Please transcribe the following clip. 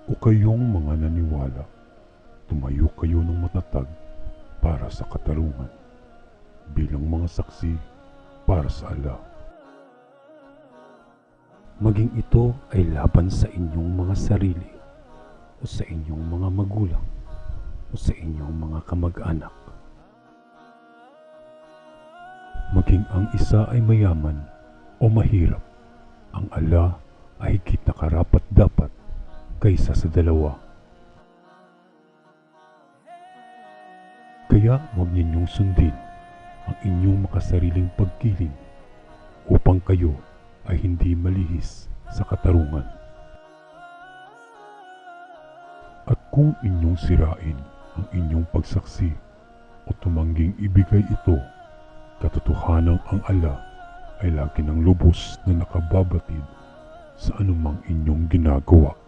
O kayong mga naniwala, tumayo kayo ng matatag para sa katarungan bilang mga saksi para sa Allah. Maging ito ay laban sa inyong mga sarili o sa inyong mga magulang o sa inyong mga kamag-anak. Maging ang isa ay mayaman o mahirap, ang Allah ay higit na karapat-dapat kaysa sa dalawa. Kaya huwag ninyong sundin ang inyong makasariling pagkiling upang kayo ay hindi malihis sa katarungan. At kung inyong sirain ang inyong pagsaksi o tumangging ibigay ito, katotohanang ang Allah ay lagi ng lubos na nakababatid sa anumang inyong ginagawa.